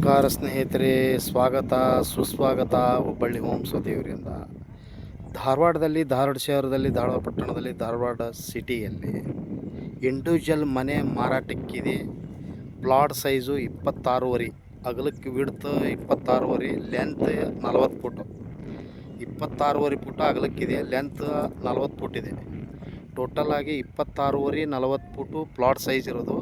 ನಮಸ್ಕಾರ ಸ್ನೇಹಿತರೆ, ಸ್ವಾಗತ ಸುಸ್ವಾಗತ ಹುಬ್ಬಳ್ಳಿ ಹೋಮ್ಸ್ ದೇವರಿಂದ. ಧಾರವಾಡ ಶಹರದಲ್ಲಿ, ಧಾರವಾಡ ಪಟ್ಟಣದಲ್ಲಿ, ಧಾರವಾಡ ಸಿಟಿಯಲ್ಲಿ ಇಂಡಿವಿಜುವಲ್ ಮನೆ ಮಾರಾಟಕ್ಕಿದೆ. ಪ್ಲಾಟ್ ಸೈಜು 26 ಅಗಲಕ್ಕೆ ವಿಡ್ತ್ 26, ಲೆಂತ್ 40 ಫುಟ್. 26 ಫುಟ್ ಅಗಲಕ್ಕಿದೆ, ಲೆಂತ್ 40 ಫುಟ್ ಇದೆ. ಟೋಟಲ್ ಆಗಿ 26 40 ಫುಟು ಪ್ಲಾಟ್ ಸೈಜ್ ಇರೋದು.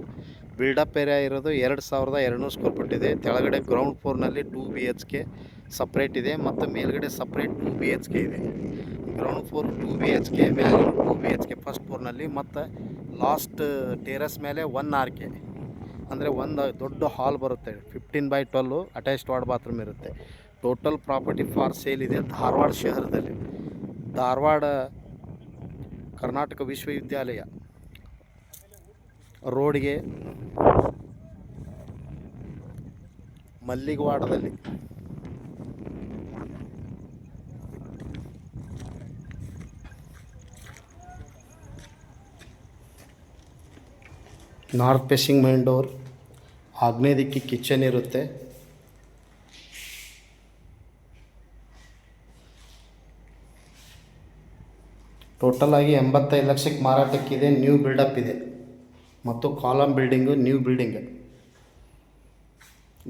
ಬಿಲ್ಡಪ್ ಏರಿಯಾ ಇರೋದು 2200 ಸ್ಕ್ವೇರ್ ಫೀಟ್ ಇದೆ. ಕೆಳಗಡೆ ಗ್ರೌಂಡ್ ಫ್ಲೋರ್ನಲ್ಲಿ 2 BHK ಸಪ್ರೇಟ್ ಇದೆ ಮತ್ತು ಮೇಲ್ಗಡೆ ಸಪ್ರೇಟ್ 2 BHK ಇದೆ. ಗ್ರೌಂಡ್ ಫ್ಲೋರ್ 2 BHK, ಮೇಲೆ 2 BHK ಫಸ್ಟ್ ಫ್ಲೋರ್ನಲ್ಲಿ, ಮತ್ತು ಲಾಸ್ಟ್ ಟೆರೆಸ್ ಮೇಲೆ 1 RK ಅಂದರೆ ಒಂದು ದೊಡ್ಡ ಹಾಲ್ ಬರುತ್ತೆ. 15x12 ಅಟ್ಯಾಚ್ಡ್ ವಾರ್ಡ್ ಬಾತ್ರೂಮ್ ಇರುತ್ತೆ. ಟೋಟಲ್ ಪ್ರಾಪರ್ಟಿ ಫಾರ್ ಸೇಲ್ ಇದೆ ಧಾರವಾಡ ಶಹರದಲ್ಲಿ. ಧಾರವಾಡ ಕರ್ನಾಟಕ ವಿಶ್ವವಿದ್ಯಾಲಯ ರೋಡ್ಗೆ ಮಲ್ಲಿಗವಾಡದಲ್ಲಿ. ನಾರ್ತ್ ಫೇಸಿಂಗ್ ಮೈನ್ ಡೋರ್, ಆಗ್ನೇಯ ದಿಕ್ಕಿ ಕಿಚನ್ ಇರುತ್ತೆ. ಟೋಟಲ್ ಆಗಿ 85 ಲಕ್ಷಕ್ಕೆ ಮಾರಾಟಕ್ಕಿದೆ. ನ್ಯೂ ಬಿಲ್ಡಪ್ ಇದೆ ಮತ್ತು column building, new building.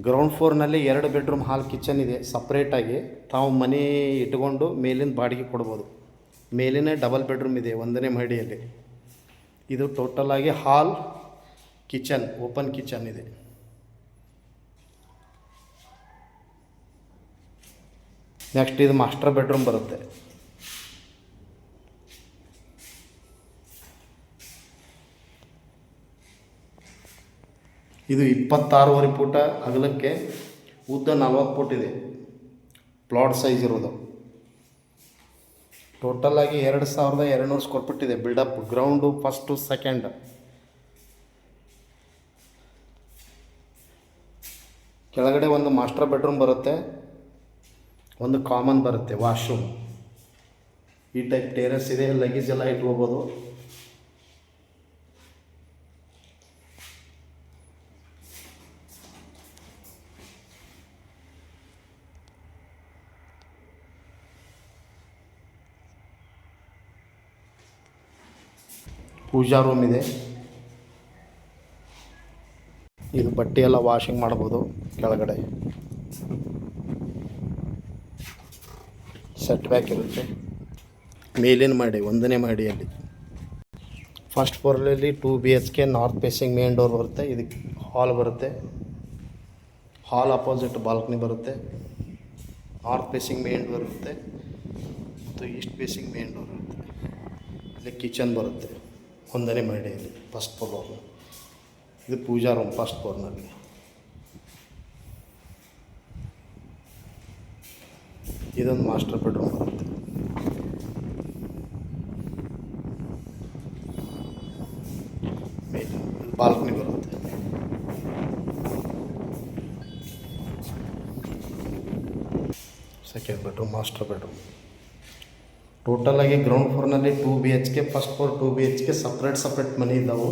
Ground ಫ್ಲೋರ್ನಲ್ಲಿ 2 ಬೆಡ್ರೂಮ್ ಹಾಲ್ ಕಿಚನ್ ಇದೆ. ಸಪ್ರೇಟಾಗಿ ತಾವು ಮನೆ ಇಟ್ಕೊಂಡು ಮೇಲಿನ ಬಾಡಿಗೆ ಕೊಡ್ಬೋದು. ಮೇಲಿನ ಡಬಲ್ ಬೆಡ್ರೂಮ್ ಇದೆ 1ನೇ ಮಹಡಿಯಲ್ಲಿ. ಇದು ಟೋಟಲ್ ಆಗಿ ಹಾಲ್ ಕಿಚನ್, ಓಪನ್ ಕಿಚನ್ ಇದೆ. ನೆಕ್ಸ್ಟ್ ಇದು ಮಾಸ್ಟರ್ ಬೆಡ್ರೂಮ್ ಬರುತ್ತೆ. ಇದು 26 ಫುಟ ಅಗಲಕ್ಕೆ, ಉದ್ದ 40 ಫುಟ್ ಇದೆ. ಪ್ಲಾಟ್ ಸೈಜ್ ಇರೋದು. ಟೋಟಲ್ ಆಗಿ 2200 ಸ್ಕ್ವೇರ್ ಫೀಟ್ ಇದೆ. Built up ground first second. ಕೆಳಗಡೆ ಒಂದು ಮಾಸ್ಟರ್ ಬೆಡ್ರೂಮ್ ಬರುತ್ತೆ, ಒಂದು ಕಾಮನ್ ಬರುತ್ತೆ ವಾಶ್ರೂಮ್. ಈ ಟೈಪ್ ಟೆರೆಸ್ ಇದೆ, ಲಗೇಜ್ ಎಲ್ಲ ಇಟ್ಕೋಬೋದು. ಪೂಜಾ ರೂಮ್ ಇದೆ. ಇದು ಬಟ್ಟೆ ಎಲ್ಲ ವಾಷಿಂಗ್ ಮಾಡ್ಬೋದು. ಕೆಳಗಡೆ ಸೆಟ್ ಬ್ಯಾಕ್ ಇರುತ್ತೆ. ಮೇಲಿನ ಮಹಡಿ 1ನೇ ಮಹಡಿಯಲ್ಲಿ. ಫಸ್ಟ್ ಫ್ಲೋರಲ್ಲಿ 2 BHK north facing main door ಬರುತ್ತೆ. ಇದಕ್ಕೆ ಹಾಲ್ ಬರುತ್ತೆ. ಹಾಲ್ ಅಪೋಸಿಟ್ ಬಾಲ್ಕನಿ ಬರುತ್ತೆ. ನಾರ್ತ್ ಫೇಸಿಂಗ್ ಮೇನ್ ಡೋರ್ ಇರುತ್ತೆ ಮತ್ತು ಈಸ್ಟ್ ಫೇಸಿಂಗ್ ಮೇನ್ ಡೋರ್ ಇರುತ್ತೆ. ಇಲ್ಲಿ ಕಿಚನ್ ಬರುತ್ತೆ 1ನೇ ಮಹಡಿಯಲ್ಲಿ ಫಸ್ಟ್ ಫ್ಲೋರ್. ಇದು ಪೂಜಾ ರೂಮ್ ಫಸ್ಟ್ ಫ್ಲೋರ್ನಲ್ಲಿ. ಇದೊಂದು ಮಾಸ್ಟರ್ ಬೆಡ್ರೂಮ್ ಬರುತ್ತೆ. ಮೇಲೆ ಬಾಲ್ಕನಿ ಬರುತ್ತೆ. Second bedroom, master bedroom. Total ಆಗಿ ಗ್ರೌಂಡ್ ಫ್ಲೋರ್ನಲ್ಲಿ 2 BHK, first floor 2 BHK separate ಮನೆ ಇದ್ದಾವೆ.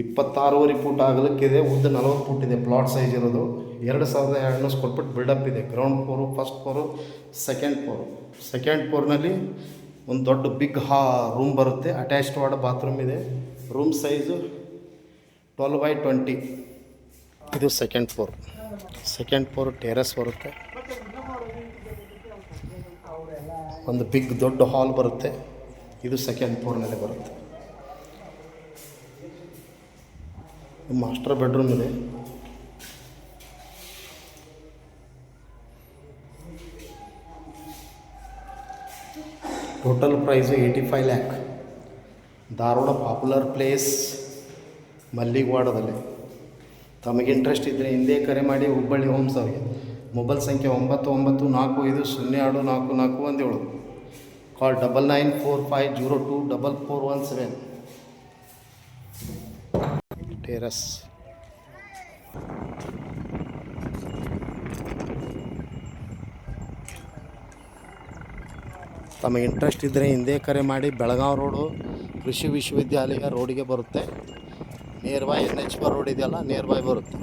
26 ಫುಟ್ ಅಗಲಕ್ಕಿದೆ, ಉದ್ದ 40 ಫುಟ್ ಇದೆ. ಪ್ಲಾಟ್ ಸೈಜ್ ಇರೋದು. 2200 ಸ್ಕ್ವೇರ್ ಫೀಟ್ ಬಿಲ್ಡಪ್ ಇದೆ. Ground floor, first floor, second floor. Second ಫ್ಲೋರ್ನಲ್ಲಿ ಒಂದು ದೊಡ್ಡ ಬಿಗ್ ರೂಮ್ ಬರುತ್ತೆ. ಅಟ್ಯಾಚ್ಡ್ ವಾರ್ಡ್ ಬಾತ್ರೂಮ್ ಇದೆ. Room size 12x20. ಇದು ಸೆಕೆಂಡ್ ಫ್ಲೋರ್ ಟೆರೆಸ್ ಬರುತ್ತೆ. ಒಂದು ಬಿಗ್ ದೊಡ್ಡ ಹಾಲ್ ಬರುತ್ತೆ. ಇದು ಸೆಕೆಂಡ್ ಫ್ಲೋರ್ನಲ್ಲಿ ಬರುತ್ತೆ. ಮಾಸ್ಟರ್ ಬೆಡ್ರೂಮ್ ಇದೆ. Total price 85 lakh. Dharwad popular place, ಮಲ್ಲಿಗವಾಡದಲ್ಲಿ. ತಮಗೆ ಇಂಟ್ರೆಸ್ಟ್ ಇದ್ದರೆ ಹಿಂದೆ ಕರೆ ಮಾಡಿ ಹುಬ್ಬಳ್ಳಿ ಹೋಮ್ಸ್ ಅವರಿಗೆ. ಮೊಬೈಲ್ ಸಂಖ್ಯೆ 9945024417. ಕಾಲ್ 9945024417. ಟೆರೆಸ್. ತಮಗೆ ಇಂಟ್ರೆಸ್ಟ್ ಇದ್ದರೆ ಹಿಂದೆ ಕರೆ ಮಾಡಿ. ಬೆಳಗಾವಿ ರೋಡು ಕೃಷಿ ವಿಶ್ವವಿದ್ಯಾಲಯ ರೋಡಿಗೆ ಬರುತ್ತೆ. ನಿಯರ್ ಬೈ NH ರೋಡ್ ಇದೆಯಲ್ಲ, ನಿಯರ್ ಬೈ ಬರುತ್ತೆ.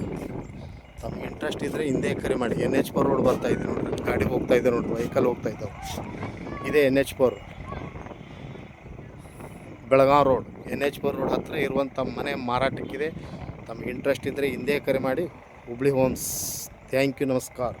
ತಮ್ಮ ಇಂಟ್ರೆಸ್ಟ್ ಇದ್ದರೆ ಹಿಂದೆ ಕರೆ ಮಾಡಿ. NH4 ರೋಡ್ ಬರ್ತಾ ಇದೆ ನೋಡ್ರಿ, ಗಾಡಿ ಹೋಗ್ತಾ ಇದೆ ನೋಡ್ರಿ, ವೆಹಿಕಲ್ ಹೋಗ್ತಾ ಇದ್ದಾವೆ. ಇದೇ NH4 Belagavi road. NH4 road ಹತ್ತಿರ ಇರುವಂಥ ಮನೆ ಮಾರಾಟಕ್ಕಿದೆ. ತಮಗೆ ಇಂಟ್ರೆಸ್ಟ್ ಇದ್ದರೆ ಹಿಂದೆ ಕರೆ ಮಾಡಿ. ಹುಬ್ಳಿ ಹೋಮ್ಸ್. ಥ್ಯಾಂಕ್ ಯು, ನಮಸ್ಕಾರ.